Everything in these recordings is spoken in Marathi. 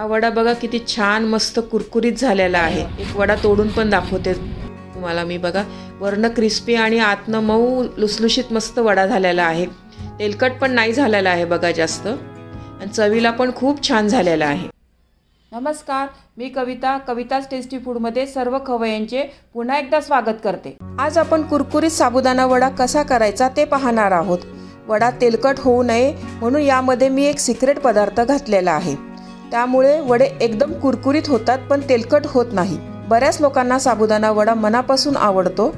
हा वडा बघा किती छान मस्त कुरकुरीत झालेला आहे। एक वडा तोडून पण दाखवते तुम्हाला मी। बघा वरनं क्रिस्पी आणि आतनं मऊ लुसलुशीत मस्त वडा झालेला आहे। तेलकट पण नाही झालेला आहे बघा जास्त, आणि चवीला पण खूप छान झालेला आहे। नमस्कार, मी कविताच टेस्टी फूडमध्ये सर्व खवय्यांचे पुन्हा एकदा स्वागत करते। आज आपण कुरकुरीत साबुदाणा वडा कसा करायचा ते पाहणार आहोत। वडा तेलकट होऊ नये म्हणून यामध्ये मी एक सिक्रेट पदार्थ घातलेला आहे। त्यामुळे वडे एकदम कुरकुरीत होतात पण तेलकट होत नाही। बऱ्याच लोकांना साबुदाणा वडा मनापासून आवडतो,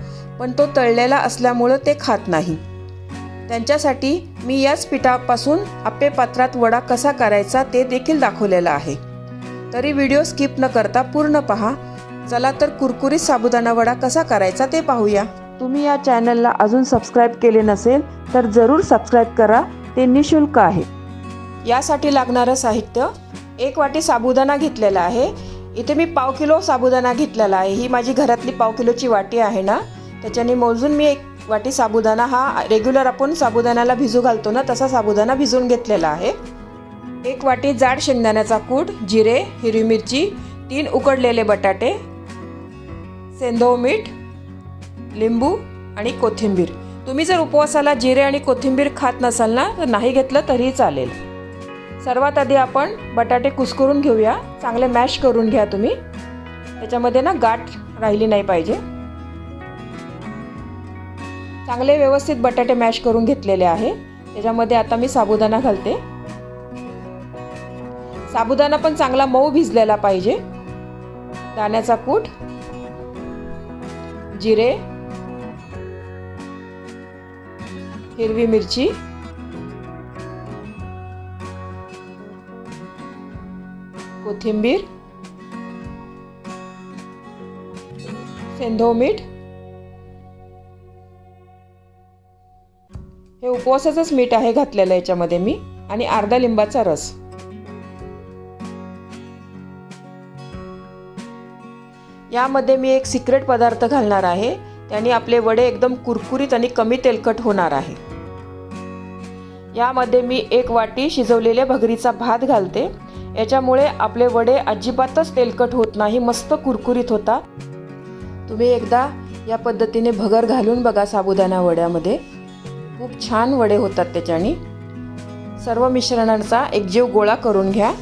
पण तो तळलेला असल्यामुळे ते खात नाही। त्यांच्यासाठी मी याच पिठापासून आप्पे पात्रात वडा कसा करायचा ते देखील दाखवलेला आहे। तरी व्हिडिओ स्किप न करता पूर्ण पहा। चला तर कुरकुरीत साबुदाणा वडा कसा करायचा ते पाहूया। तुम्ही या चॅनलला अजून सबस्क्राईब केले नसेल तर जरूर सबस्क्राईब करा, ते निशुल्क आहे। यासाठी लागणारं साहित्य: 1 वाटी साबुदाणा घेतलेला आहे। इथे मी पाव किलो साबुदाणा घेतलेला आहे। ही माझी घरातली पाव किलोची वाटी आहे ना, त्याच्याने मोजून मी 1 वाटी साबुदाणा, हा रेग्युलर आपण साबुदाण्याला भिजू घालतो ना तसा साबुदाणा भिजवून घेतलेला आहे। 1 वाटी जाड शेंगदाण्याचा कूट, जिरे, हिरवी मिरची, 3 उकडलेले बटाटे, सेंधव मीठ, लिंबू आणि कोथिंबीर। तुम्ही जर उपवासाला जिरे आणि कोथिंबीर खात नसाल ना तर नाही घेतलं तरीही चालेल। सर्वात आधी आपण बटाटे कुस्करून घेऊया। चांगले मॅश करून घ्या तुम्ही, त्याच्यामध्ये ना गाठ राहिली नाही पाहिजे। चांगले व्यवस्थित बटाटे मॅश करून घेतलेले आहे। त्याच्यामध्ये आता मी साबुदाणा घालते। साबुदाणा पण चांगला मऊ भिजलेला पाहिजे। दाण्याचा कूट, जिरे, हिरवी मिरची, कोथिंबीर, सेंधव मीठ, हे उपवासाचंच मीठ आहे घातलेलं याच्यामध्ये मी, आणि अर्धा लिंबाचा रस। यामध्ये मी एक सिक्रेट पदार्थ घालणार आहे, त्याने आपले वडे एकदम कुरकुरीत आणि कमी तेलकट होणार आहे। यामध्ये मी 1 वाटी शिजवलेल्या भगरीचा भात घालते। याच्यामुळे आपले वडे अजिबातच तेलकट होत नाही, मस्त कुरकुरीत होतात। तुम्ही एकदा या पद्धतीने भगर घालून बघा साबुदाणा वड्यामध्ये, खूप छान वडे होतात त्याच्याने। सर्व मिश्रणाचा एकजीव गोळा करून घ्या।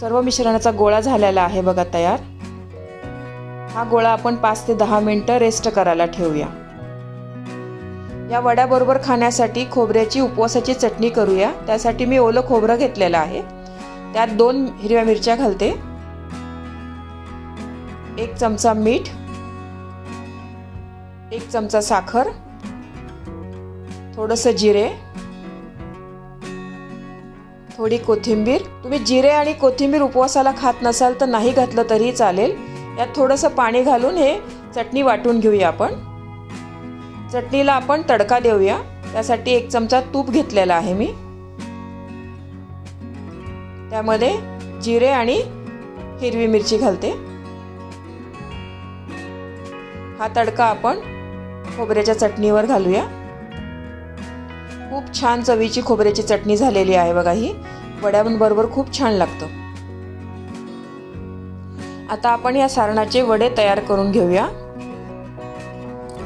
सर्व मिश्रणाचा गोळा झालेला आहे बघा तयार। हा गोळा आपण 5 ते 10 मिनिटं रेस्ट करायला ठेवूया। या वड्याबरोबर खाण्यासाठी खोबऱ्याची उपवासाची चटणी करूया। त्यासाठी मी ओलं खोबरं घेतलेलं आहे। त्यात 2 हिरव्या मिरच्या घालते, 1 चमचा मीठ, 1 चमचा साखर, थोडंसं जिरे, थोडी कोथिंबीर। तुम्ही जिरे आणि कोथिंबीर उपवासाला खात नसाल तर नाही घातलं तरीही चालेल। यात थोडंसं पाणी घालून हे चटणी वाटून घेऊया आपण। चटणीला आपण तडका देऊया। त्यासाठी 1 चमचा तूप घेतलेला आहे मी। त्यामध्ये जिरे आणि हिरवी मिरची घालते। हा तडका आपण खोबऱ्याच्या चटणीवर घालूया। खूप छान चवीची खोबऱ्याची चटणी झालेली आहे बघा। ही वड्यांबरोबर खूप छान लागतं। आता आपण या सारणाचे वडे तयार करून घेऊया।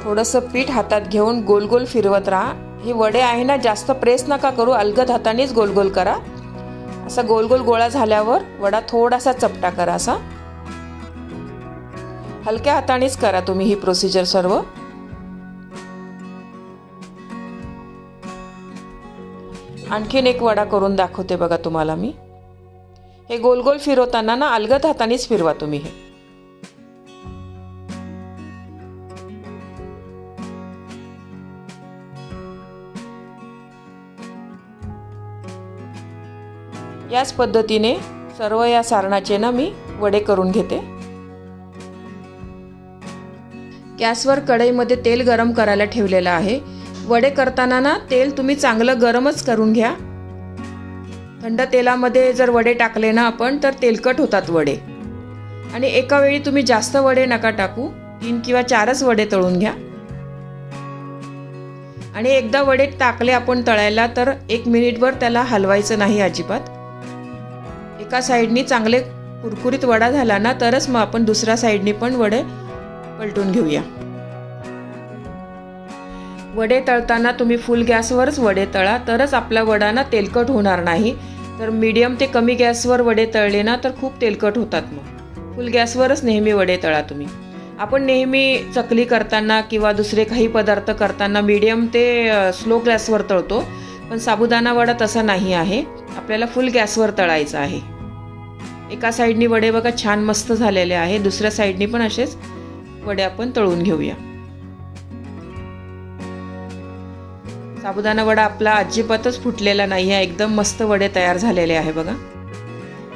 थोडंसं पीठ हातात घेऊन गोल गोल फिरवत राहा। हे वडे आहे ना, जास्त प्रेस नका करू, अलगद हातानेच गोल गोल करा। असा गोल गोल गोळा झाल्यावर वडा थोडासा चपटा करा। असा हलक्या हातानेच करा तुम्ही ही प्रोसिजर सर्व। आणखीन एक वडा करून दाखवते बघा तुम्हाला मी। हे गोल गोल फिरवताना ना अलगद हातानेच फिरवा तुम्ही। हे याच पद्धतीने सर्व या सारणाचे ना मी वडे करून घेते। गॅसवर कढईमध्ये तेल गरम करायला ठेवलेलं आहे। वडे करताना ना तेल तुम्ही चांगलं गरमच करून घ्या। थंड तेलामध्ये जर वडे टाकले ना आपण तर तेलकट होतात वडे। आणि एका वेळी तुम्ही जास्त वडे नका टाकू, 3 किंवा 4च वडे तळून घ्या। आणि एकदा वडे टाकले आपण तळायला तर 1 मिनिटभर त्याला हलवायचं नाही अजिबात। एका साईडनी चांगले कुरकुरीत वडा झाला ना तरच मग आपण दुसऱ्या साईडनी पण वडे पलटून घेऊया. वडे तळताना तुम्ही फुल गॅसवरच वडे तळा, तरच आपला वडा ना तेलकट होणार नाही. तर मीडियम ते कमी गॅसवर वडे तळले ना तर खूप तेलकट होतात. मग फुल गॅसवरच नेहमी वडे तळा तुम्ही. आपण नेहमी चकली करताना किंवा दुसरे काही पदार्थ करताना मीडियम ते स्लो गॅसवर तळतो, पण साबुदाणा वडा तसा नाही आहे. आपल्याला फुल गॅसवर तळायचा आहे. एका साईडनी वडे बघा छान मस्त झालेले आहे, दुसऱ्या साईडनी पण असेच वडे आपण तळून घेऊया. साबुदाणा वडा आपला अजिबातच फुटलेला नाही आहे, एकदम मस्त वडे तयार झालेले आहे बघा.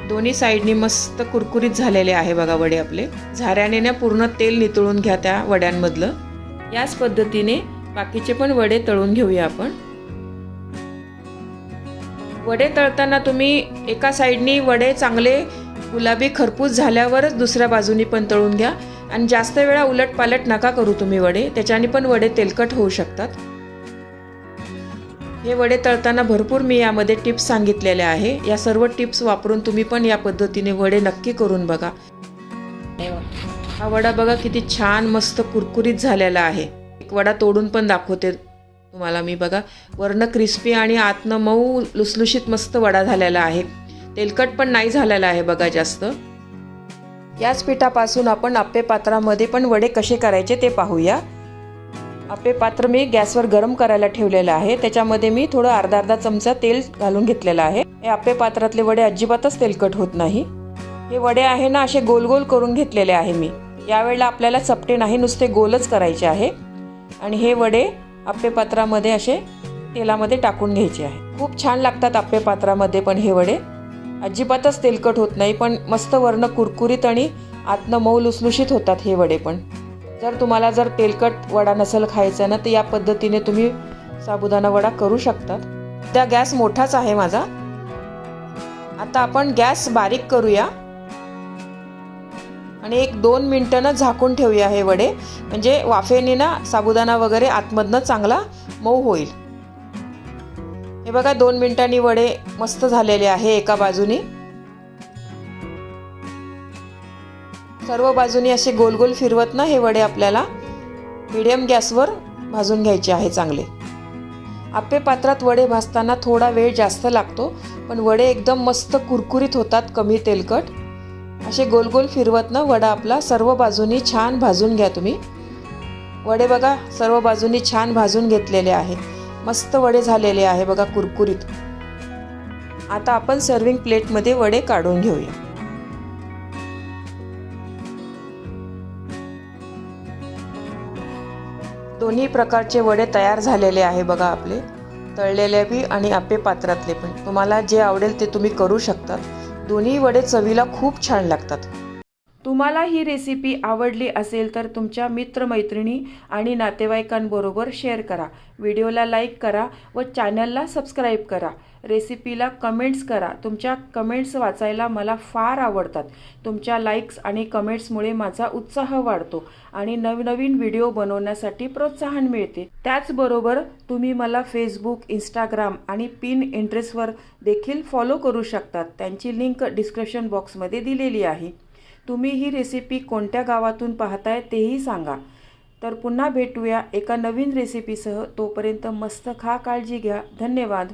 दोन्ही साईडनी मस्त कुरकुरीत झालेले आहे बघा वडे आपले. झाऱ्याने ना पूर्ण तेल नितळून घ्या त्या वड्यांमधलं. याच पद्धतीने बाकीचे पण वडे तळून घेऊया आपण. वडे तळताना तुम्ही एका साईडनी वडे चांगले गुलाबी खरपूस झाल्यावरच दुसऱ्या बाजूनी पण तळून घ्या आणि जास्त वेळा उलट पालट नका करू तुम्ही वडे, त्याच्याने पण वडे तेलकट होऊ शकतात. हे वडे तळताना भरपूर मी यामध्ये टिप्स सांगितलेल्या आहे. या सर्व टिप्स वापरून तुम्ही पण या पद्धतीने वडे नक्की करून बघा. हा वडा बघा किती छान मस्त कुरकुरीत झालेला आहे. एक वडा तोडून पण दाखवते तुम्हाला मी बघा. वरनं क्रिस्पी आणि आतनं मऊ लुसलुशीत मस्त वडा झालेला आहे. तेलकट पण नाही झालेला आहे बघा जास्त. याच पिठापासून आपण आप्पे पात्रामध्ये पण वडे कसे करायचे ते पाहूया. आप्पे पात्र मी गॅसवर गरम करायला ठेवलेलं आहे. त्याच्यामध्ये मी थोडं अर्धा चमचा तेल घालून घेतलेलं आहे. हे आप्पे पात्रातले वडे अजिबातच तेलकट होत नाही. हे वडे आहे ना असे गोल गोल करून घेतलेले आहे मी. यावेळेला आपल्याला चपटे नाही, नुसते गोलच करायचे आहे. आणि हे वडे आप्पे पात्रामध्ये असे तेलामध्ये टाकून घ्यायचे आहे. खूप छान लागतात आप्पे पात्रामध्ये पण हे वडे. अजिबातच तेलकट होत नाही, पण मस्त वरनं कुरकुरीत आणि आतनं मऊ लुसलुशीत होतात हे वडे पण. तुम्हाला जर तेलकट वडा नसेल खायचा ना तर या पद्धतीने तुम्ही साबुदाणा वडा करू शकतात. त्या गॅस मोठाच आहे माझा. आता आपण गॅस बारीक करूया आणि 1-2 मिनिटांना झाकून ठेवूया हे वडे, म्हणजे वाफेने ना साबुदाणा वगैरे आतमधनं चांगला मऊ होईल. हे बघा 2 मिनिटांनी वडे मस्त झालेले आहे. एका बाजूनी सर्व बाजूनी असे गोल गोल फिरवत ना हे वडे आपल्याला मीडियम गॅसवर भाजून घ्यायचे आहे चांगले. आप्पे पात्रात वडे भाजताना थोडा वेळ जास्त लागतो, पण वडे एकदम मस्त कुरकुरीत होतात, कमी तेलकट. असे गोल गोल फिरवत ना वडा आपला सर्व बाजूनी छान भाजून घ्या तुम्ही. वडे बघा सर्व बाजूनी छान भाजून घेतलेले आहे. मस्त वडे झालेले आहे बघा कुरकुरीत. आता आपण सर्विंग प्लेटमध्ये वडे काढून घेऊया. दोन्ही प्रकारचे वडे तयार झालेले आहे बघा आपले, तळलेले बी आणि आप्पे पात्रातले पण. तुम्हाला जे आवडेल ते तुम्ही करू शकतात. दोन्ही वडे चवीला खूप छान लागतात. तुम्हाला ही रेसिपी आवडली असेल तर तुमच्या मित्रमैत्रिणी आणि नातेवाईकांबरोबर शेअर करा. व्हिडिओला लाईक करा व चॅनलला सबस्क्राईब करा. रेसिपीला कमेंट्स करा. तुमच्या कमेंट्स वाचायला मला फार आवडतात. तुमच्या लाईक्स आणि कमेंट्समुळे माझा उत्साह वाढतो आणि नवनवीन व्हिडिओ बनवण्यासाठी प्रोत्साहन मिळते. त्याचबरोबर तुम्ही मला फेसबुक, इंस्टाग्राम आणि पिनइंटरेस्टवर देखील फॉलो करू शकतात. त्यांची लिंक डिस्क्रिप्शन बॉक्समध्ये दिलेली आहे. तुम्ही ही रेसिपी कोणत्या गावातून पाहताय तेही सांगा. तर पुन्हा भेटूया एका नवीन रेसिपीसह. तोपर्यंत मस्त खा, काळजी घ्या. धन्यवाद.